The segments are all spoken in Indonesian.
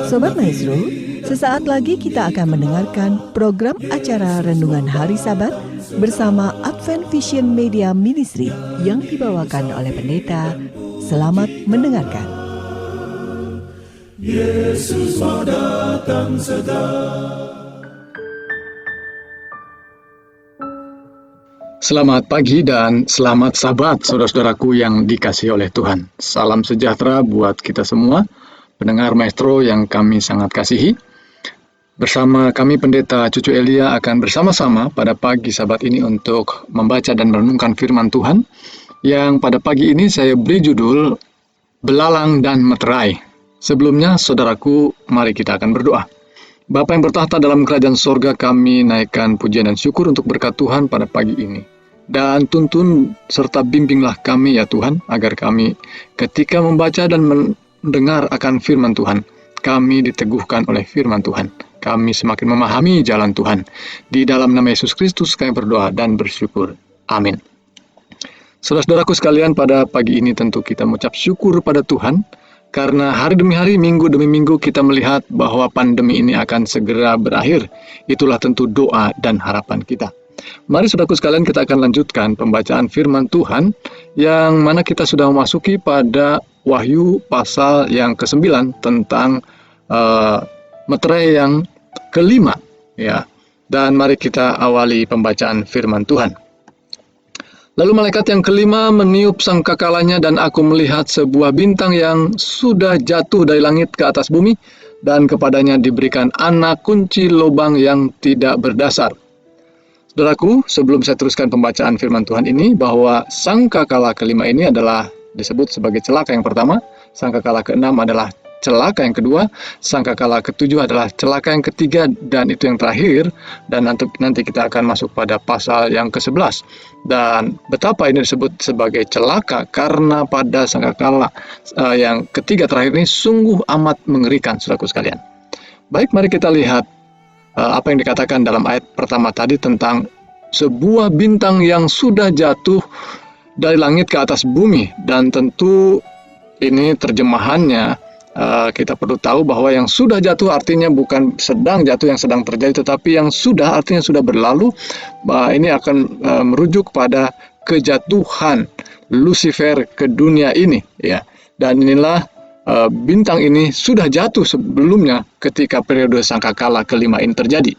Sobat Maestro, sesaat lagi kita akan mendengarkan program acara Renungan Hari Sabat bersama Advent Vision Media Ministry yang dibawakan oleh pendeta. Selamat mendengarkan. Yesus mau datang segera. Selamat pagi dan selamat Sabat, saudara-saudaraku yang dikasihi oleh Tuhan. Salam sejahtera buat kita semua, pendengar Maestro yang kami sangat kasihi. Bersama kami Pendeta Cucu Elia akan bersama-sama pada pagi Sabat ini untuk membaca dan merenungkan firman Tuhan, yang pada pagi ini saya beri judul Belalang dan Meterai. Sebelumnya, saudaraku, mari kita akan berdoa. Bapa yang bertahta dalam kerajaan sorga, kami naikkan pujian dan syukur untuk berkat Tuhan pada pagi ini. Dan tuntun serta bimbinglah kami ya Tuhan, agar kami ketika membaca dan mendengar akan firman Tuhan, kami diteguhkan oleh firman Tuhan. Kami semakin memahami jalan Tuhan. Di dalam nama Yesus Kristus kami berdoa dan bersyukur. Amin. Saudara-saudaraku sekalian, pada pagi ini tentu kita mengucap syukur pada Tuhan, karena hari demi hari, minggu demi minggu kita melihat bahwa pandemi ini akan segera berakhir. Itulah tentu doa dan harapan kita. Mari saudaraku sekalian, kita akan lanjutkan pembacaan firman Tuhan, yang mana kita sudah memasuki pada Wahyu pasal yang ke-9 tentang meterai yang kelima, ya. Dan mari kita awali pembacaan firman Tuhan. Lalu malaikat yang kelima meniup sangkakalanya, dan aku melihat sebuah bintang yang sudah jatuh dari langit ke atas bumi, dan kepadanya diberikan anak kunci lubang yang tidak berdasar. Saudaraku, sebelum saya teruskan pembacaan firman Tuhan ini, bahwa sangkakala kelima ini adalah disebut sebagai celaka yang pertama, sangkakala keenam adalah celaka yang kedua, sangkakala ketujuh adalah celaka yang ketiga, dan itu yang terakhir. Dan nanti kita akan masuk pada pasal yang ke-11. Dan betapa ini disebut sebagai celaka, karena pada sangkakala yang ketiga terakhir ini sungguh amat mengerikan, saudaraku sekalian. Baik, mari kita lihat apa yang dikatakan dalam ayat pertama tadi tentang sebuah bintang yang sudah jatuh dari langit ke atas bumi. Dan tentu ini terjemahannya, kita perlu tahu bahwa yang sudah jatuh artinya bukan sedang jatuh, yang sedang terjadi, tetapi yang sudah artinya sudah berlalu. Ini akan merujuk pada kejatuhan Lucifer ke dunia ini, ya. Dan inilah bintang ini sudah jatuh sebelumnya ketika periode sangkakala kelima ini terjadi.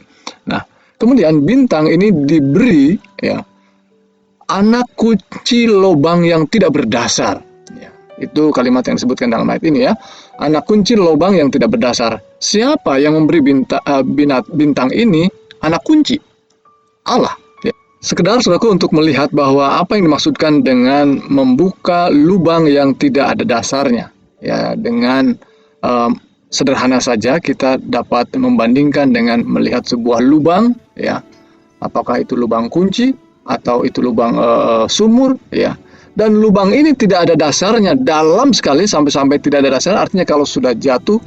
Nah, kemudian bintang ini diberi, ya, anak kunci lubang yang tidak berdasar. Itu kalimat yang disebutkan dalam ayat ini, ya. Anak kunci lubang yang tidak berdasar. Siapa yang memberi bintang ini anak kunci? Allah. Ya. Sekedar saudaraku untuk melihat bahwa apa yang dimaksudkan dengan membuka lubang yang tidak ada dasarnya. Ya, dengan sederhana saja kita dapat membandingkan dengan melihat sebuah lubang, ya. Apakah itu lubang kunci atau itu lubang sumur, ya. Dan lubang ini tidak ada dasarnya, dalam sekali sampai tidak ada dasarnya, artinya kalau sudah jatuh,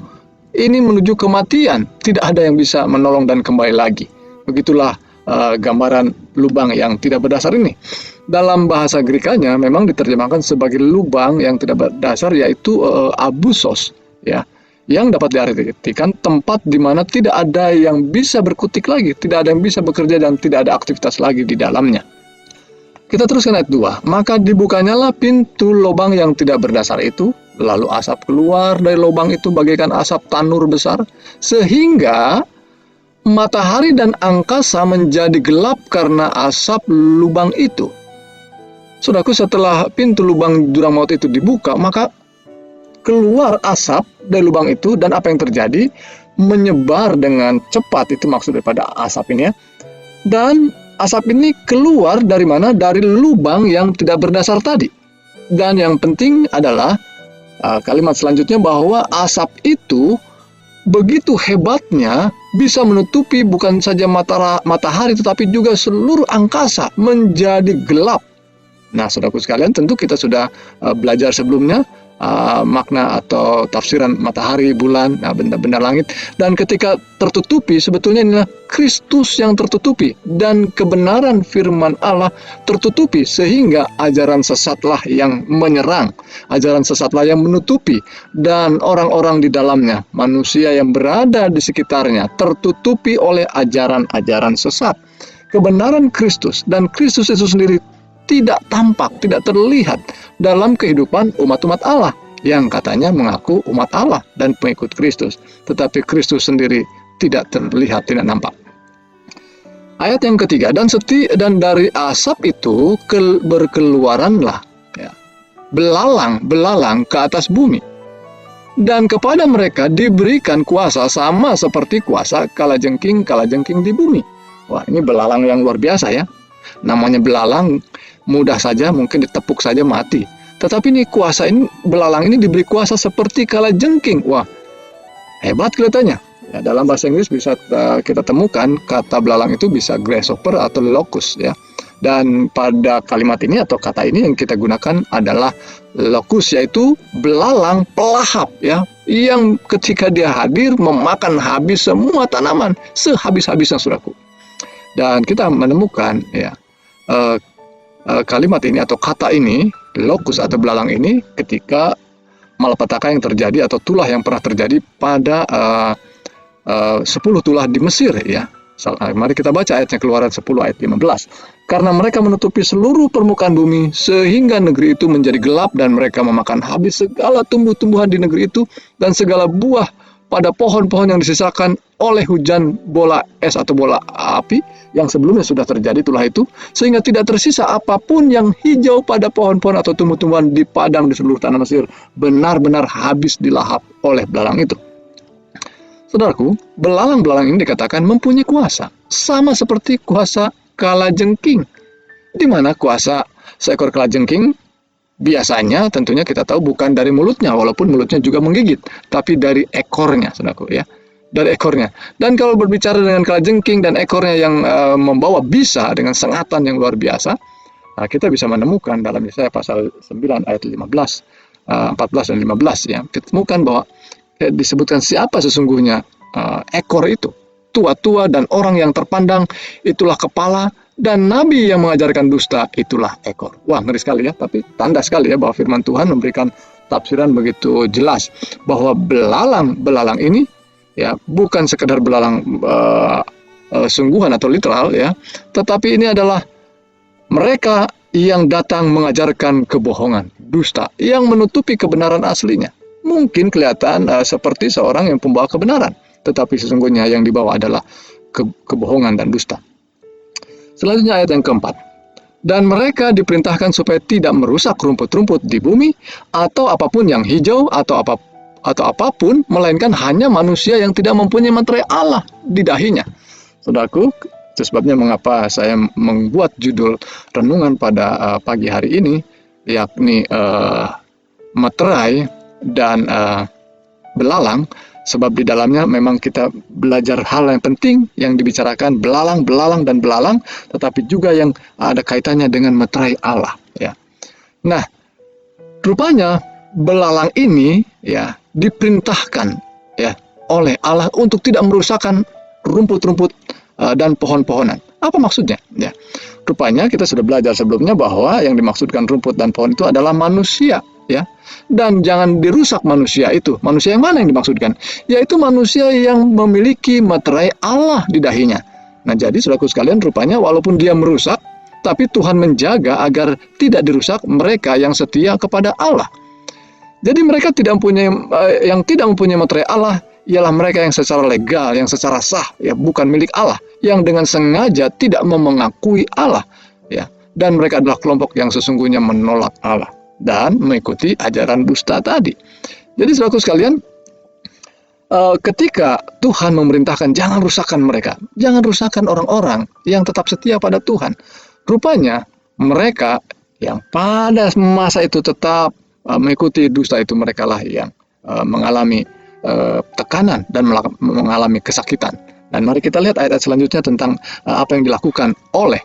ini menuju kematian. Tidak ada yang bisa menolong dan kembali lagi. Begitulah gambaran lubang yang tidak berdasar ini. Dalam bahasa Grekanya memang diterjemahkan sebagai lubang yang tidak berdasar, yaitu abusos, ya, yang dapat diartikan tempat di mana tidak ada yang bisa berkutik lagi, tidak ada yang bisa bekerja, dan tidak ada aktivitas lagi di dalamnya. Kita teruskan ayat 2. Maka dibukanyalah pintu lubang yang tidak berdasar itu, lalu asap keluar dari lubang itu bagaikan asap tanur besar, sehingga matahari dan angkasa menjadi gelap karena asap lubang itu. Saudaraku, setelah pintu lubang jurang maut itu dibuka, maka keluar asap dari lubang itu, dan apa yang terjadi? Menyebar dengan cepat, itu maksud daripada asap ini, ya. Dan asap ini keluar dari mana? Dari lubang yang tidak berdasar tadi. Dan yang penting adalah kalimat selanjutnya, bahwa asap itu begitu hebatnya bisa menutupi bukan saja matahari, tetapi juga seluruh angkasa menjadi gelap. Nah, saudaraku sekalian, tentu kita sudah belajar sebelumnya makna atau tafsiran matahari, bulan, benda-benda langit. Dan ketika tertutupi, sebetulnya inilah Kristus yang tertutupi dan kebenaran firman Allah tertutupi, sehingga ajaran sesatlah yang menyerang, ajaran sesatlah yang menutupi, dan orang-orang di dalamnya, manusia yang berada di sekitarnya, tertutupi oleh ajaran-ajaran sesat. Kebenaran Kristus dan Kristus itu sendiri tidak tampak, tidak terlihat dalam kehidupan umat-umat Allah yang katanya mengaku umat Allah dan pengikut Kristus, tetapi Kristus sendiri tidak terlihat, tidak nampak. Ayat yang ketiga, dan dari asap itu berkeluaranlah belalang ke atas bumi, dan kepada mereka diberikan kuasa sama seperti kuasa kalajengking di bumi. Wah, ini belalang yang luar biasa ya. Namanya belalang, mudah saja mungkin ditepuk saja mati. Tetapi ini belalang ini diberi kuasa seperti kalajengking. Wah, hebat kelihatannya. Ya, dalam bahasa Inggris bisa kita temukan kata belalang itu bisa grasshopper atau locust ya. Dan pada kalimat ini atau kata ini yang kita gunakan adalah locust, yaitu belalang pelahap ya, yang ketika dia hadir memakan habis semua tanaman sehabis-habisnya, saudaraku. Dan kita menemukan ya kalimat ini atau kata ini, locust atau belalang ini, ketika malapetaka yang terjadi atau tulah yang pernah terjadi pada 10 tulah di Mesir ya. Mari kita baca ayatnya, Keluaran 10 ayat 15. Karena mereka menutupi seluruh permukaan bumi sehingga negeri itu menjadi gelap, dan mereka memakan habis segala tumbuh-tumbuhan di negeri itu dan segala buah pada pohon-pohon yang disisakan oleh hujan bola es atau bola api yang sebelumnya sudah terjadi tulah itu, sehingga tidak tersisa apapun yang hijau pada pohon-pohon atau tumbuh-tumbuhan di padang di seluruh tanah Mesir, benar-benar habis dilahap oleh belalang itu. Saudaraku, belalang-belalang ini dikatakan mempunyai kuasa sama seperti kuasa kalajengking, di mana kuasa seekor kalajengking biasanya tentunya kita tahu bukan dari mulutnya, walaupun mulutnya juga menggigit, tapi dari ekornya, saudaraku ya, dari ekornya. Dan kalau berbicara dengan kalajengking dan ekornya yang membawa bisa dengan sengatan yang luar biasa, kita bisa menemukan dalam Yesaya pasal 9 ayat 14 dan 15 ya, kita temukan bahwa disebutkan siapa sesungguhnya ekor itu. Tua-tua dan orang yang terpandang itulah kepala, dan nabi yang mengajarkan dusta itulah ekor. Wah, ngeri sekali ya, tapi tanda sekali ya bahwa firman Tuhan memberikan tafsiran begitu jelas bahwa belalang ini ya bukan sekedar belalang sungguhan atau literal ya, tetapi ini adalah mereka yang datang mengajarkan kebohongan, dusta, yang menutupi kebenaran aslinya. Mungkin kelihatan seperti seorang yang pembawa kebenaran, tetapi sesungguhnya yang dibawa adalah kebohongan dan dusta. Selanjutnya ayat yang keempat. Dan mereka diperintahkan supaya tidak merusak rumput-rumput di bumi atau apapun yang hijau atau apapun, melainkan hanya manusia yang tidak mempunyai materai Allah di dahinya. Saudaraku, itu sebabnya mengapa saya membuat judul renungan pada pagi hari ini, yakni materai dan belalang. Sebab di dalamnya memang kita belajar hal yang penting yang dibicarakan belalang, tetapi juga yang ada kaitannya dengan materai Allah ya. Nah, rupanya belalang ini ya diperintahkan ya oleh Allah untuk tidak merusakkan rumput-rumput dan pohon-pohonan. Apa maksudnya? Ya, rupanya kita sudah belajar sebelumnya bahwa yang dimaksudkan rumput dan pohon itu adalah manusia ya. Dan jangan dirusak manusia itu. Manusia yang mana yang dimaksudkan? Yaitu manusia yang memiliki materai Allah di dahinya. Nah, jadi saudaraku sekalian, rupanya walaupun dia merusak, tapi Tuhan menjaga agar tidak dirusak mereka yang setia kepada Allah. Jadi mereka yang tidak mempunyai materai Allah ialah mereka yang secara legal, yang secara sah, ya bukan milik Allah, yang dengan sengaja tidak mengakui Allah, ya. Dan mereka adalah kelompok yang sesungguhnya menolak Allah dan mengikuti ajaran dusta tadi. Jadi saudaraku sekalian, ketika Tuhan memerintahkan jangan rusakkan mereka, jangan rusakkan orang-orang yang tetap setia pada Tuhan, rupanya mereka yang pada masa itu tetap mengikuti dusta itu, mereka lah yang mengalami tekanan dan mengalami kesakitan. Dan mari kita lihat ayat selanjutnya tentang apa yang dilakukan oleh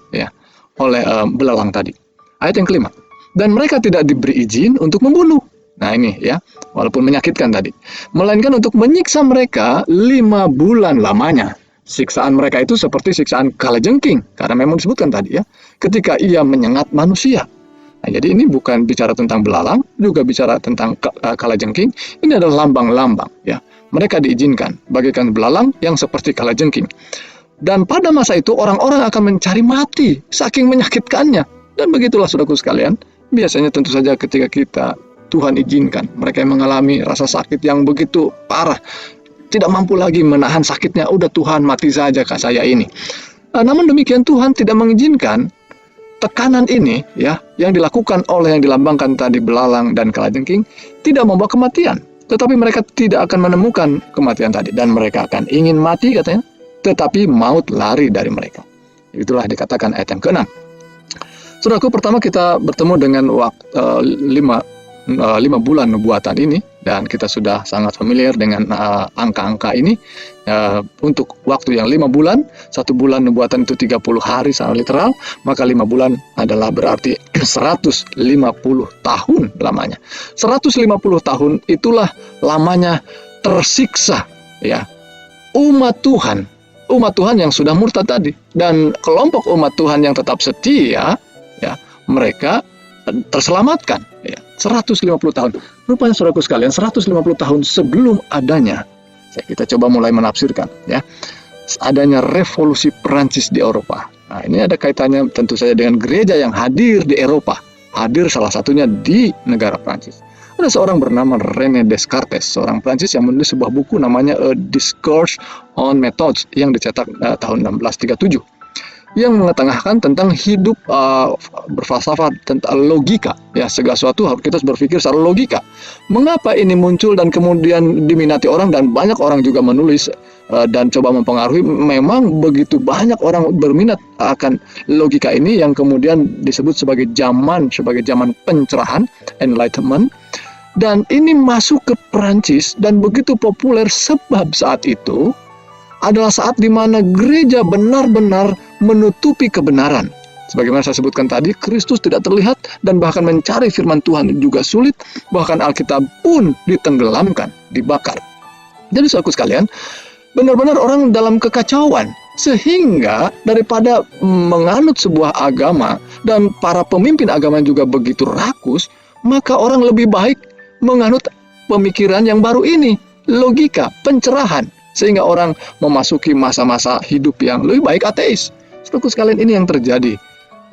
belalang tadi. Ayat yang kelima. Dan mereka tidak diberi izin untuk membunuh. Nah ini ya, walaupun menyakitkan tadi. Melainkan untuk menyiksa mereka 5 bulan lamanya. Siksaan mereka itu seperti siksaan kalajengking, karena memang disebutkan tadi ya, ketika ia menyengat manusia. Nah, jadi ini bukan bicara tentang belalang, juga bicara tentang kalajengking. Ini adalah lambang-lambang ya. Mereka diizinkan bagaikan belalang yang seperti kalajengking. Dan pada masa itu orang-orang akan mencari mati saking menyakitkannya. Dan begitulah saudaraku sekalian, biasanya tentu saja ketika Tuhan izinkan mereka yang mengalami rasa sakit yang begitu parah, tidak mampu lagi menahan sakitnya, udah Tuhan mati saja kak saya ini. Namun demikian Tuhan tidak mengizinkan tekanan ini ya, yang dilakukan oleh yang dilambangkan tadi belalang dan kalajengking tidak membawa kematian, tetapi mereka tidak akan menemukan kematian tadi, dan mereka akan ingin mati katanya, tetapi maut lari dari mereka. Itulah dikatakan ayat yang ke-6. Saudaraku, pertama kita bertemu dengan waktu 5 bulan nubuatan ini, dan kita sudah sangat familiar dengan angka-angka ini. Untuk waktu yang 5 bulan, 1 bulan nubuatan itu 30 hari secara literal, maka 5 bulan adalah berarti 150 tahun lamanya. 150 tahun itulah lamanya tersiksa ya umat Tuhan yang sudah murtad tadi, dan kelompok umat Tuhan yang tetap setia ya, mereka terselamatkan ya. 150 tahun. Rupanya saudaraku sekalian, 150 tahun sebelum adanya, kita coba mulai menafsirkan ya, adanya revolusi Perancis di Eropa. Nah, ini ada kaitannya tentu saja dengan gereja yang hadir di Eropa. Hadir salah satunya di negara Perancis. Ada seorang bernama René Descartes, seorang Perancis yang menulis sebuah buku namanya A Discourse on Methods yang dicetak tahun 1637. Yang mengetengahkan tentang hidup berfalsafah, tentang logika ya, segala sesuatu harus kita berpikir secara logika. Mengapa ini muncul dan kemudian diminati orang, dan banyak orang juga menulis dan coba mempengaruhi. Memang begitu banyak orang berminat akan logika ini, yang kemudian disebut sebagai zaman pencerahan, enlightenment. Dan ini masuk ke Perancis dan begitu populer sebab saat itu adalah saat di mana gereja benar-benar menutupi kebenaran. Sebagaimana saya sebutkan tadi, Kristus tidak terlihat dan bahkan mencari firman Tuhan juga sulit, bahkan Alkitab pun ditenggelamkan, dibakar. Jadi saudaraku sekalian, benar-benar orang dalam kekacauan, sehingga daripada menganut sebuah agama dan para pemimpin agama juga begitu rakus, maka orang lebih baik menganut pemikiran yang baru ini, logika, pencerahan. Sehingga orang memasuki masa-masa hidup yang lebih baik ateis. Saudaraku sekalian, ini yang terjadi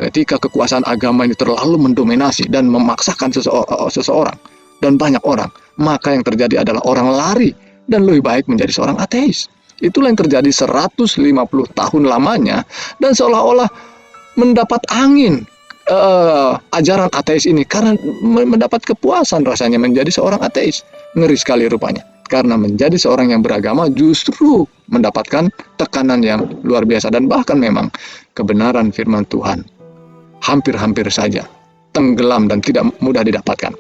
ketika kekuasaan agama ini terlalu mendominasi dan memaksakan seseorang dan banyak orang. Maka yang terjadi adalah orang lari dan lebih baik menjadi seorang ateis. Itulah yang terjadi 150 tahun lamanya, dan seolah-olah mendapat angin ajaran ateis ini karena mendapat kepuasan rasanya menjadi seorang ateis. Ngeri sekali rupanya. Karena menjadi seorang yang beragama justru mendapatkan tekanan yang luar biasa, dan bahkan memang kebenaran firman Tuhan hampir-hampir saja tenggelam dan tidak mudah didapatkan.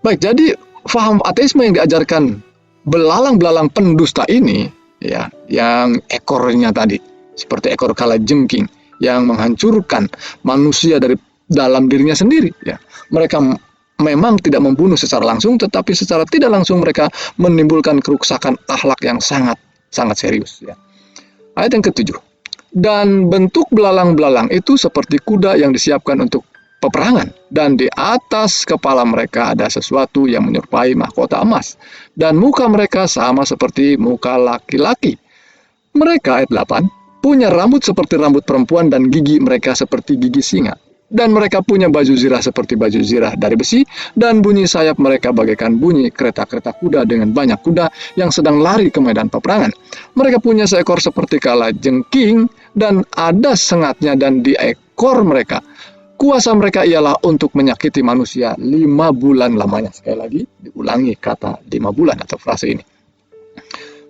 Baik, jadi faham ateisme yang diajarkan belalang-belalang pendusta ini ya, yang ekornya tadi seperti ekor kalajengking yang menghancurkan manusia dari dalam dirinya sendiri ya. Mereka memang tidak membunuh secara langsung, tetapi secara tidak langsung mereka menimbulkan kerusakan akhlak yang sangat serius ya. Ayat yang ke-7. Dan bentuk belalang-belalang itu seperti kuda yang disiapkan untuk peperangan, dan di atas kepala mereka ada sesuatu yang menyerupai mahkota emas, dan muka mereka sama seperti muka laki-laki. Mereka, ayat 8, punya rambut seperti rambut perempuan, dan gigi mereka seperti gigi singa. Dan mereka punya baju zirah seperti baju zirah dari besi, dan bunyi sayap mereka bagaikan bunyi kereta-kereta kuda dengan banyak kuda yang sedang lari ke medan peperangan. Mereka punya seekor seperti kalajengking, dan ada sengatnya, dan di ekor mereka. Kuasa mereka ialah untuk menyakiti manusia 5 bulan lamanya. Sekali lagi diulangi kata 5 bulan atau frase ini.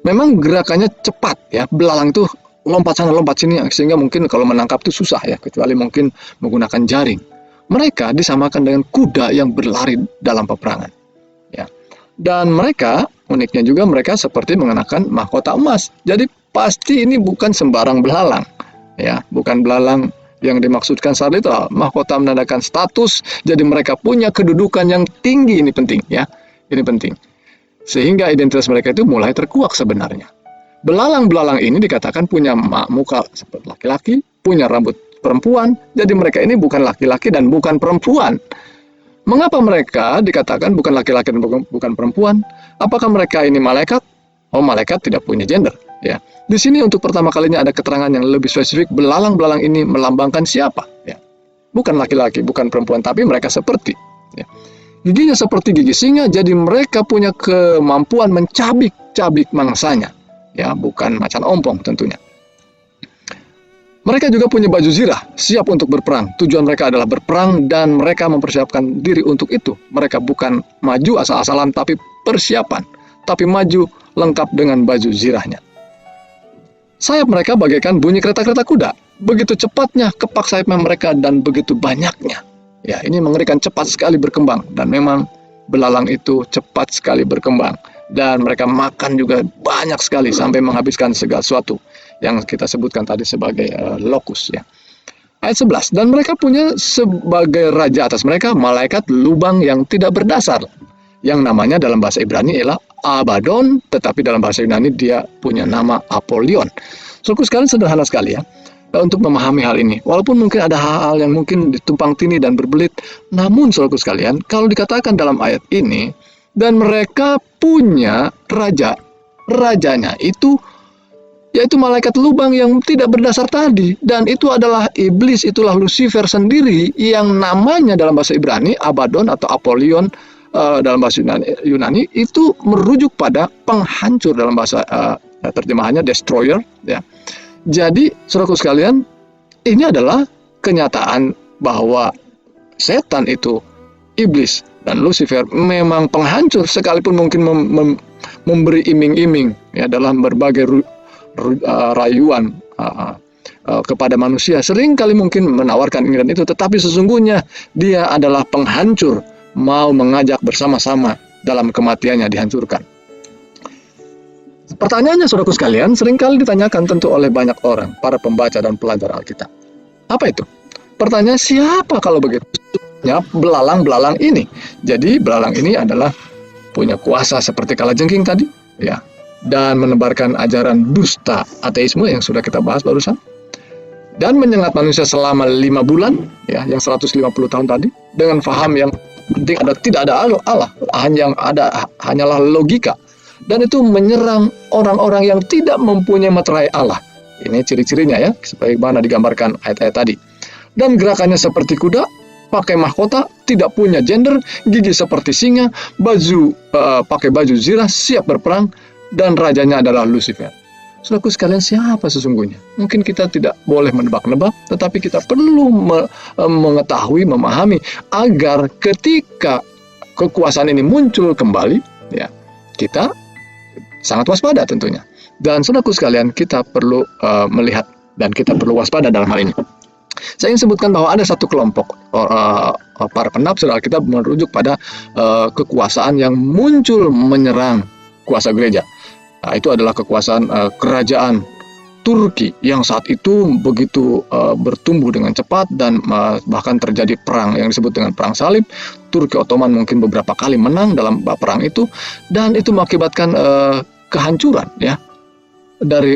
Memang gerakannya cepat ya, belalang itu lompat sana lompat sini, sehingga mungkin kalau menangkap itu susah ya, kecuali mungkin menggunakan jaring. Mereka disamakan dengan kuda yang berlari dalam peperangan ya. Dan mereka, uniknya juga mereka seperti mengenakan mahkota emas. Jadi pasti ini bukan sembarang belalang ya, bukan belalang Yang dimaksudkan saat itu mahkota menandakan status, jadi mereka punya kedudukan yang tinggi. Ini penting ya, ini penting. Sehingga identitas mereka itu mulai terkuak sebenarnya. Belalang-belalang ini dikatakan punya muka seperti laki-laki, punya rambut perempuan, jadi mereka ini bukan laki-laki dan bukan perempuan. Mengapa mereka dikatakan bukan laki-laki dan bukan perempuan? Apakah mereka ini malaikat? Oh, malaikat tidak punya gender. Ya, di sini untuk pertama kalinya ada keterangan yang lebih spesifik. Belalang-belalang ini melambangkan siapa? Ya, bukan laki-laki, bukan perempuan, tapi mereka seperti. Ya. Giginya seperti gigi singa, jadi mereka punya kemampuan mencabik-cabik mangsanya. Ya, bukan macan ompong tentunya. Mereka juga punya baju zirah, siap untuk berperang. Tujuan mereka adalah berperang dan mereka mempersiapkan diri untuk itu. Mereka bukan maju asal-asalan, tapi persiapan. Tapi maju lengkap dengan baju zirahnya. Sayap mereka bagaikan bunyi kereta-kereta kuda. Begitu cepatnya kepak sayapnya mereka dan begitu banyaknya. Ya, ini mengerikan, cepat sekali berkembang. Dan memang belalang itu cepat sekali berkembang. Dan mereka makan juga banyak sekali sampai menghabiskan segala sesuatu yang kita sebutkan tadi sebagai lokus. Ya. Ayat 11. Dan mereka punya sebagai raja atas mereka malaikat lubang yang tidak berdasar. Yang namanya dalam bahasa Ibrani ialah Abaddon, tetapi dalam bahasa Yunani dia punya nama Apollyon. Saudaraku sekalian, sederhana sekali ya untuk memahami hal ini. Walaupun mungkin ada hal-hal yang mungkin ditumpang tindih dan berbelit, namun saudaraku sekalian, kalau dikatakan dalam ayat ini, dan mereka punya raja, rajanya itu yaitu malaikat lubang yang tidak berdasar tadi, dan itu adalah iblis, itulah Lucifer sendiri yang namanya dalam bahasa Ibrani Abaddon atau Apollyon. Dalam bahasa Yunani itu merujuk pada penghancur, dalam bahasa terjemahannya destroyer ya. Jadi saudaraku sekalian, ini adalah kenyataan bahwa setan itu, iblis dan Lucifer memang penghancur, sekalipun mungkin memberi iming-iming ya dalam berbagai rayuan kepada manusia, seringkali mungkin menawarkan ini dan itu, tetapi sesungguhnya dia adalah penghancur, mau mengajak bersama-sama dalam kematiannya dihancurkan. Pertanyaannya saudaraku sekalian, seringkali ditanyakan tentu oleh banyak orang, para pembaca dan pelajar Alkitab. Apa itu? Pertanyaan, siapa kalau begitu? Ya, belalang-belalang ini. Jadi belalang ini adalah punya kuasa seperti kalajengking tadi, ya, dan menebarkan ajaran dusta ateisme yang sudah kita bahas barusan, dan menyengat manusia selama 5 bulan, ya, yang 150 tahun tadi, dengan faham yang penting tidak ada Allah, hanyalah logika, dan itu menyerang orang-orang yang tidak mempunyai meterai Allah. Ini ciri-cirinya ya, sebagaimana digambarkan ayat-ayat tadi. Dan gerakannya seperti kuda, pakai mahkota, tidak punya gender, gigi seperti singa, pakai baju zirah, siap berperang, dan rajanya adalah Lucifer. Saudaraku sekalian, siapa sesungguhnya? Mungkin kita tidak boleh menebak-nebak, tetapi kita perlu mengetahui, memahami, agar ketika kekuasaan ini muncul kembali, ya, kita sangat waspada tentunya. Dan saudaraku sekalian, kita perlu melihat dan kita perlu waspada dalam hal ini. Saya ingin sebutkan bahwa ada satu kelompok para penafsir Alkitab merujuk pada kekuasaan yang muncul menyerang kuasa gereja. Nah, itu adalah kekuasaan kerajaan Turki yang saat itu begitu bertumbuh dengan cepat dan bahkan terjadi perang yang disebut dengan perang salib. Turki Ottoman mungkin beberapa kali menang dalam perang itu, dan itu mengakibatkan kehancuran ya dari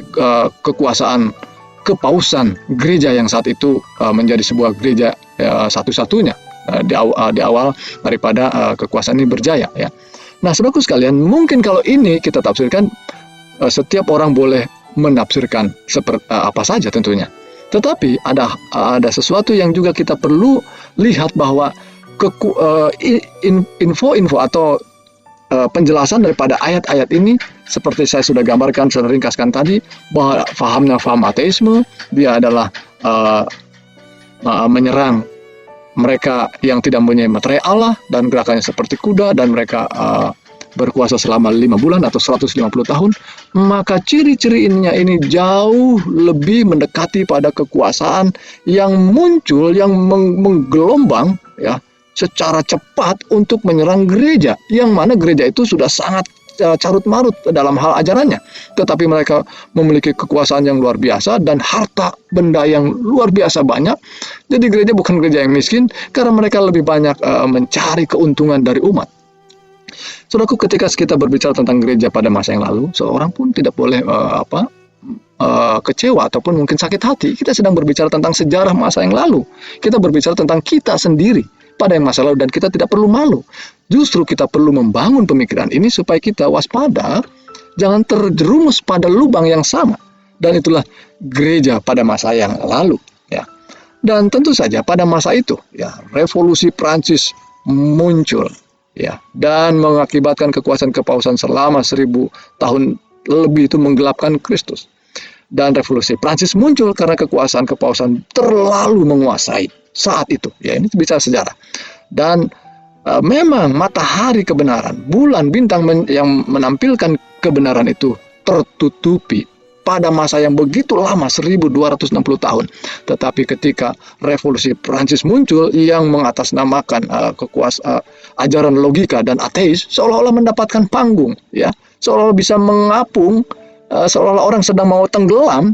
kekuasaan kepausan gereja yang saat itu menjadi sebuah gereja satu-satunya di awal daripada kekuasaan ini berjaya ya. Nah, saudaraku sekalian, mungkin kalau ini kita tafsirkan, setiap orang boleh menafsirkan seperti apa saja tentunya. Tetapi ada sesuatu yang juga kita perlu lihat, bahwa info-info atau penjelasan daripada ayat-ayat ini, seperti saya sudah gambarkan, sudah ringkaskan tadi, bahwa faham ateisme, dia adalah menyerang mereka yang tidak mempunyai meterai Allah, dan gerakannya seperti kuda, dan mereka berkuasa selama 5 bulan atau 150 tahun, maka ciri-ciri ini jauh lebih mendekati pada kekuasaan yang muncul, yang menggelombang ya secara cepat untuk menyerang gereja, yang mana gereja itu sudah sangat carut-marut dalam hal ajarannya, tetapi mereka memiliki kekuasaan yang luar biasa dan harta benda yang luar biasa banyak. Jadi gereja bukan gereja yang miskin karena mereka lebih banyak mencari keuntungan dari umat. Saudaraku, ketika kita berbicara tentang gereja pada masa yang lalu, seorang pun tidak boleh kecewa ataupun mungkin sakit hati. Kita sedang berbicara tentang sejarah masa yang lalu. Kita berbicara tentang kita sendiri pada yang masa lalu dan kita tidak perlu malu. Justru kita perlu membangun pemikiran ini supaya kita waspada, jangan terjerumus pada lubang yang sama. Dan itulah gereja pada masa yang lalu, ya. Dan tentu saja pada masa itu, ya, revolusi Prancis muncul, ya, dan mengakibatkan kekuasaan kepausan selama 1000 tahun lebih itu menggelapkan Kristus. Dan revolusi Prancis muncul karena kekuasaan kepausan terlalu menguasai saat itu. Ya, ini bicara sejarah. Dan memang matahari kebenaran, bulan, bintang yang menampilkan kebenaran itu tertutupi pada masa yang begitu lama, 1260 tahun. Tetapi ketika revolusi Prancis muncul yang mengatasnamakan ajaran logika dan ateis, seolah-olah mendapatkan panggung, ya, seolah-olah bisa mengapung, seolah-olah orang sedang mau tenggelam,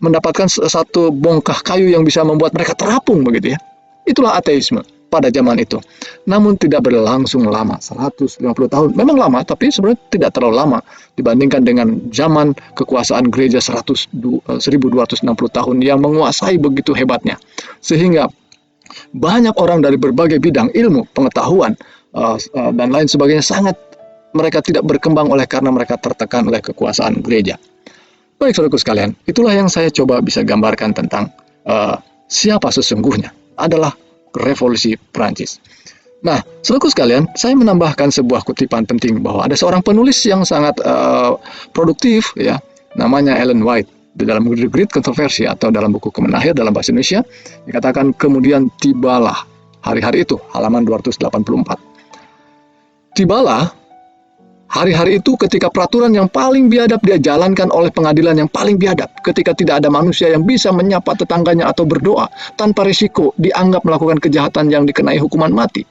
mendapatkan satu bongkah kayu yang bisa membuat mereka terapung, begitu ya. Itulah ateisme pada zaman itu. Namun tidak berlangsung lama, 150 tahun. Memang lama, tapi sebenarnya tidak terlalu lama dibandingkan dengan zaman kekuasaan gereja 1260 tahun yang menguasai begitu hebatnya. Sehingga banyak orang dari berbagai bidang ilmu, pengetahuan, dan lain sebagainya mereka tidak berkembang karena mereka tertekan oleh kekuasaan gereja. Baik, saudaraku sekalian, itulah yang saya coba bisa gambarkan tentang siapa sesungguhnya adalah revolusi Prancis. Nah, saudaraku sekalian, saya menambahkan sebuah kutipan penting bahwa ada seorang penulis yang sangat produktif, ya, namanya Ellen White. Di dalam The Great Controversy atau dalam buku Kemenahir dalam bahasa Indonesia dikatakan kemudian tibalah hari-hari itu, halaman 284. Tibalah hari-hari itu ketika peraturan yang paling biadab dia jalankan oleh pengadilan yang paling biadab, ketika tidak ada manusia yang bisa menyapa tetangganya atau berdoa tanpa risiko dianggap melakukan kejahatan yang dikenai hukuman mati,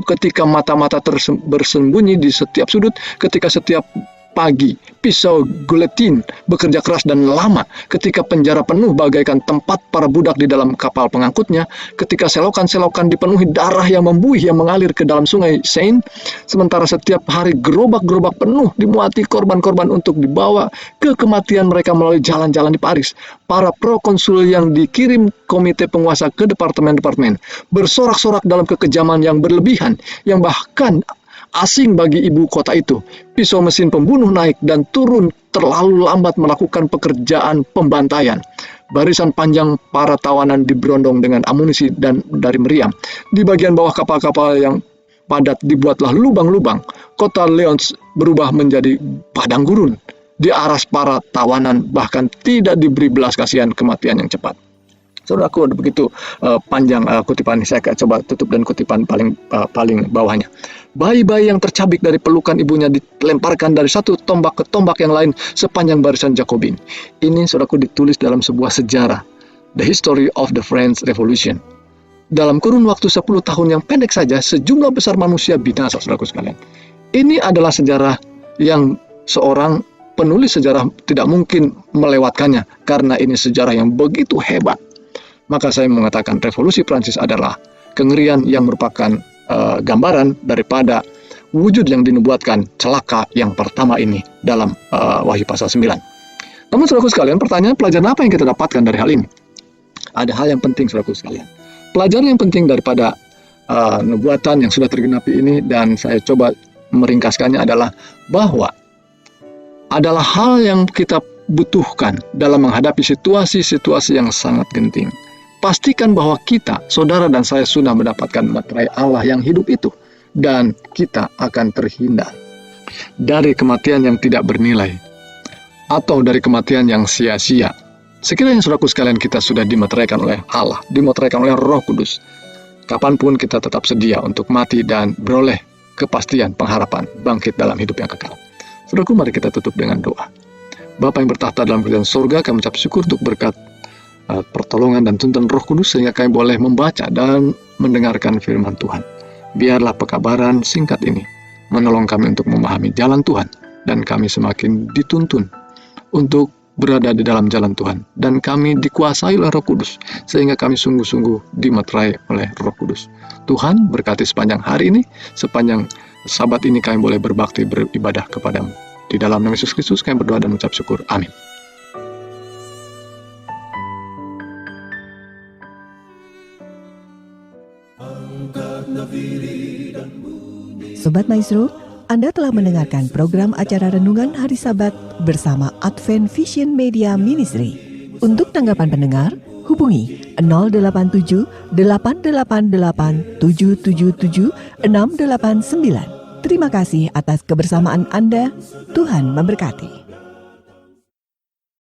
ketika mata-mata bersembunyi di setiap sudut, ketika setiap pagi pisau guillotine bekerja keras dan lama, ketika penjara penuh bagaikan tempat para budak di dalam kapal pengangkutnya, ketika selokan-selokan dipenuhi darah yang membuih yang mengalir ke dalam sungai Seine, sementara setiap hari gerobak-gerobak penuh dimuati korban-korban untuk dibawa ke kematian mereka melalui jalan-jalan di Paris. Para prokonsul yang dikirim komite penguasa ke departemen-departemen bersorak-sorak dalam kekejaman yang berlebihan, yang bahkan asing bagi ibu kota itu. Pisau mesin pembunuh naik dan turun terlalu lambat melakukan pekerjaan pembantaian. Barisan panjang para tawanan diberondong dengan amunisi dan dari meriam. Di bagian bawah kapal-kapal yang padat dibuatlah lubang-lubang. Kota Lyons berubah menjadi padang gurun. Diaras para tawanan, bahkan tidak diberi belas kasihan kematian yang cepat. Saudaraku, begitu panjang kutipan ini, saya coba tutup dan kutipan paling bawahnya. Bayi-bayi yang tercabik dari pelukan ibunya dilemparkan dari satu tombak ke tombak yang lain sepanjang barisan Jacobin. Ini, saudaraku, ditulis dalam sebuah sejarah, The History of the French Revolution. Dalam kurun waktu 10 tahun yang pendek saja, sejumlah besar manusia binasa, saudaraku sekalian. Ini adalah sejarah yang seorang penulis sejarah tidak mungkin melewatkannya, karena ini sejarah yang begitu hebat. Maka saya mengatakan revolusi Prancis adalah kengerian yang merupakan gambaran daripada wujud yang dinubuatkan celaka yang pertama ini dalam Wahyu pasal 9. Namun saudaraku sekalian, pertanyaan pelajaran apa yang kita dapatkan dari hal ini? Ada hal yang penting, saudaraku sekalian. Pelajaran yang penting daripada nubuatan yang sudah tergenapi ini, dan saya coba meringkaskannya, adalah bahwa adalah hal yang kita butuhkan dalam menghadapi situasi-situasi yang sangat genting. Pastikan bahwa kita, saudara dan saya, sudah mendapatkan materai Allah yang hidup itu, dan kita akan terhindar dari kematian yang tidak bernilai atau dari kematian yang sia-sia. Sekiranya saudaraku sekalian kita sudah dimateraikan oleh Allah, dimateraikan oleh Roh Kudus, kapanpun kita tetap sedia untuk mati dan beroleh kepastian pengharapan bangkit dalam hidup yang kekal. Saudaraku, mari kita tutup dengan doa. Bapa yang bertahta dalam kerajaan surga, kami ucap syukur untuk berkat pertolongan dan tuntunan Roh Kudus sehingga kami boleh membaca dan mendengarkan firman Tuhan. biarlah pekabaran singkat ini menolong kami untuk memahami jalan Tuhan, dan kami semakin dituntun untuk berada di dalam jalan Tuhan, dan kami dikuasai oleh Roh Kudus, sehingga kami sungguh-sungguh dimeterai oleh Roh Kudus. Tuhan berkati sepanjang hari ini, sepanjang Sabat ini kami boleh berbakti beribadah kepadamu. Di dalam nama Yesus Kristus kami berdoa dan mengucap syukur. Amin. Sobat Maestro, Anda telah mendengarkan program acara Renungan Hari Sabat bersama Advent Vision Media Ministry. Untuk tanggapan pendengar, hubungi 087 888 777 689. Terima kasih atas kebersamaan Anda. Tuhan memberkati.